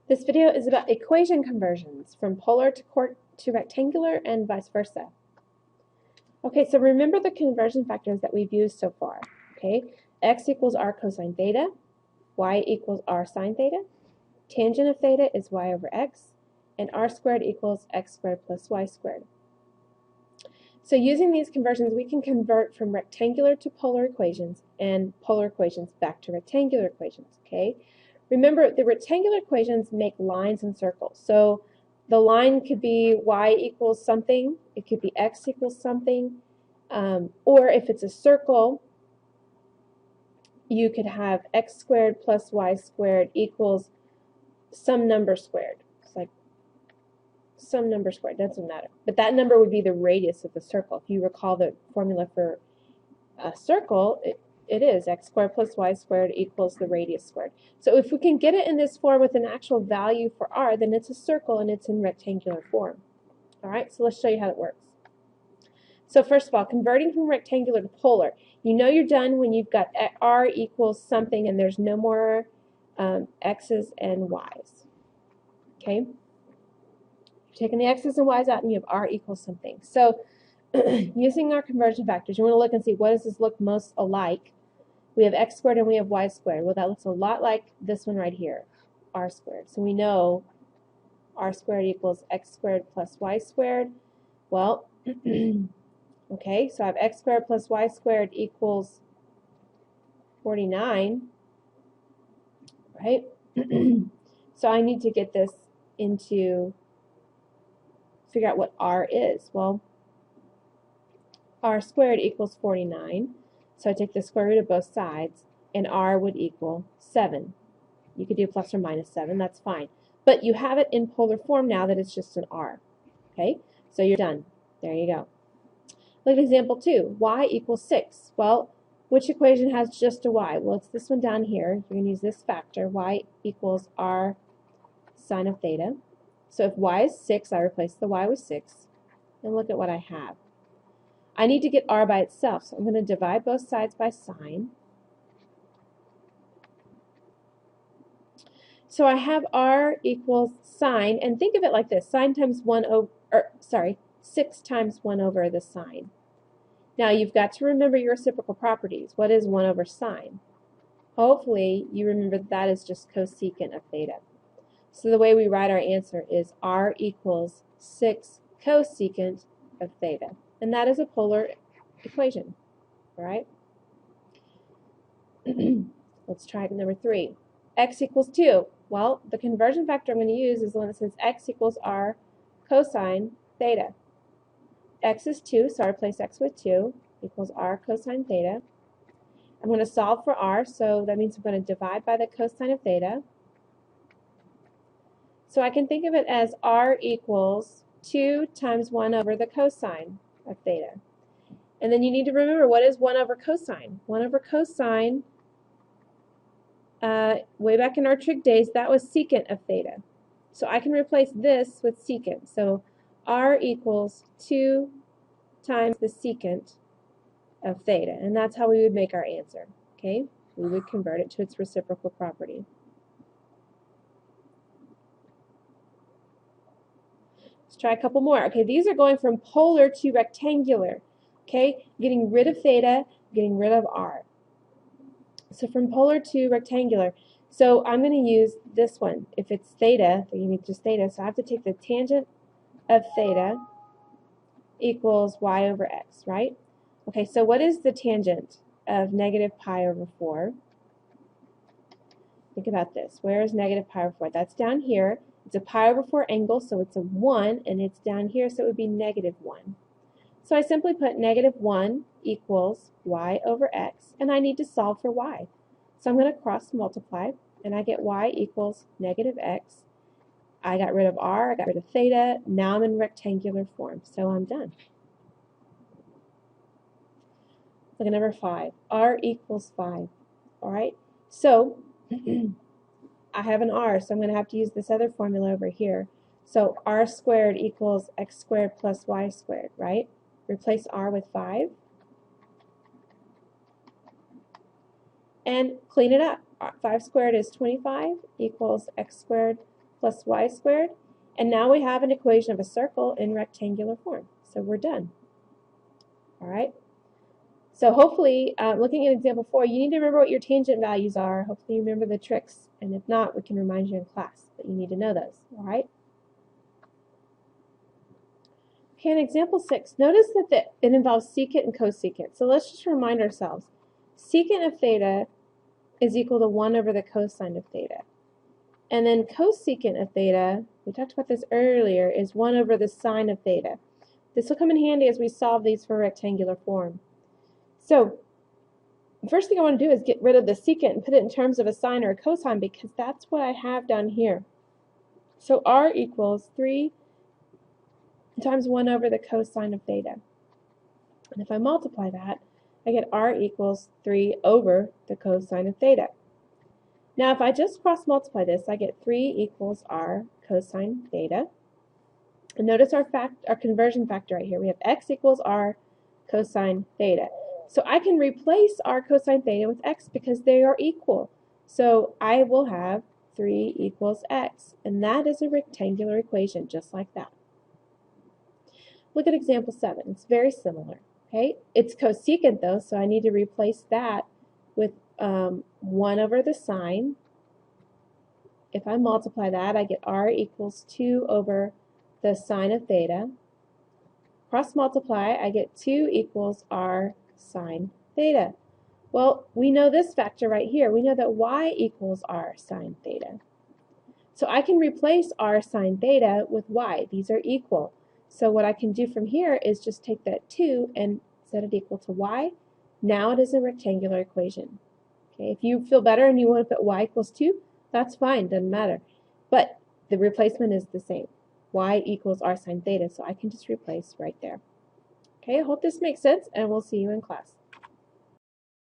This video is about equation conversions from polar to rectangular and vice versa. Okay, so remember the conversion factors that we've used so far. Okay, x equals r cosine theta, y equals r sine theta, tangent of theta is y over x, and r squared equals x squared plus y squared. So using these conversions, we can convert from rectangular to polar equations and polar equations back to rectangular equations. Okay. Remember, the rectangular equations make lines and circles. So the line could be y equals something, it could be x equals something, or if it's a circle, you could have x squared plus y squared equals some number squared. It's like some number squared, doesn't matter. But that number would be the radius of the circle. If you recall the formula for a circle, it is x squared plus y squared equals the radius squared. So if we can get it in this form with an actual value for r, then it's a circle and it's in rectangular form. All right, so let's show you how it works. So first of all, converting from rectangular to polar. You know you're done when you've got r equals something and there's no more x's and y's. Okay? Taking the x's and y's out and you have r equals something. So using our conversion factors, you want to look and see what does this look most alike. We have x squared and we have y squared. Well, that looks a lot like this one right here, r squared. So we know r squared equals x squared plus y squared. Well, okay, so I have x squared plus y squared equals 49, right? So I need to get this into, figure out what r is. Well, r squared equals 49. So I take the square root of both sides, and r would equal 7. You could do plus or minus 7, that's fine. But you have it in polar form now that it's just an r. Okay, so you're done. There you go. Look at example 2. Y equals 6. Well, which equation has just a y? Well, it's this one down here. You're going to use this factor. Y equals r sine of theta. So if y is 6, I replace the y with 6. And look at what I have. I need to get r by itself, so I'm going to divide both sides by sine. So I have r equals sine, and think of it like this: sine times 6 times 1 over the sine. Now you've got to remember your reciprocal properties. What is 1 over sine? Hopefully you remember that is just cosecant of theta. So the way we write our answer is r equals 6 cosecant of theta. And that is a polar equation, all right? Let's try number 3. X equals 2. Well, the conversion factor I'm going to use is the one that says x equals r cosine theta. X is 2, so I replace x with 2, equals r cosine theta. I'm going to solve for r, so that means I'm going to divide by the cosine of theta. So I can think of it as r equals 2 times 1 over the cosine of theta. And then you need to remember, what is 1 over cosine? 1 over cosine, way back in our trig days, that was secant of theta. So I can replace this with secant. So r equals 2 times the secant of theta. And that's how we would make our answer. Okay? We would convert it to its reciprocal property. Let's try a couple more. Okay, these are going from polar to rectangular. Okay, getting rid of theta, getting rid of r. So from polar to rectangular. So I'm going to use this one. If it's theta, then you need just theta. So I have to take the tangent of theta equals y over x, right? Okay, so what is the tangent of negative pi over 4? Think about this. Where is negative pi over 4? That's down here. It's a pi over 4 angle, so it's a 1, and it's down here, so it would be negative 1. So I simply put negative 1 equals y over x, and I need to solve for y. So I'm going to cross multiply, and I get y equals negative x. I got rid of r, I got rid of theta. Now I'm in rectangular form, so I'm done. Look at number 5. R equals 5. All right, so I have an r, so I'm going to have to use this other formula over here. So r squared equals x squared plus y squared, right? Replace r with 5. And clean it up. 5 squared is 25 equals x squared plus y squared. And now we have an equation of a circle in rectangular form. So we're done. All right. So hopefully, looking at example 4, you need to remember what your tangent values are. Hopefully you remember the tricks. And if not, we can remind you in class. But you need to know those. All right. Okay, in example 6, notice that it involves secant and cosecant. So let's just remind ourselves. Secant of theta is equal to 1 over the cosine of theta. And then cosecant of theta, we talked about this earlier, is 1 over the sine of theta. This will come in handy as we solve these for rectangular form. So the first thing I want to do is get rid of the secant and put it in terms of a sine or a cosine because that's what I have down here. So r equals 3 times 1 over the cosine of theta. And if I multiply that, I get r equals 3 over the cosine of theta. Now if I just cross multiply this, I get 3 equals r cosine theta. And notice our conversion factor right here. We have x equals r cosine theta. So I can replace r cosine theta with x because they are equal. So I will have 3 equals x. And that is a rectangular equation just like that. Look at example 7. It's very similar. Okay, it's cosecant though, so I need to replace that with 1 over the sine. If I multiply that, I get r equals 2 over the sine of theta. Cross multiply, I get 2 equals r sine theta. Well, we know this factor right here. We know that y equals r sine theta. So I can replace r sine theta with y. These are equal. So what I can do from here is just take that 2 and set it equal to y. Now it is a rectangular equation. Okay, if you feel better and you want to put y equals 2, that's fine, doesn't matter. But the replacement is the same. Y equals r sine theta, so I can just replace right there. Okay, I hope this makes sense, and we'll see you in class.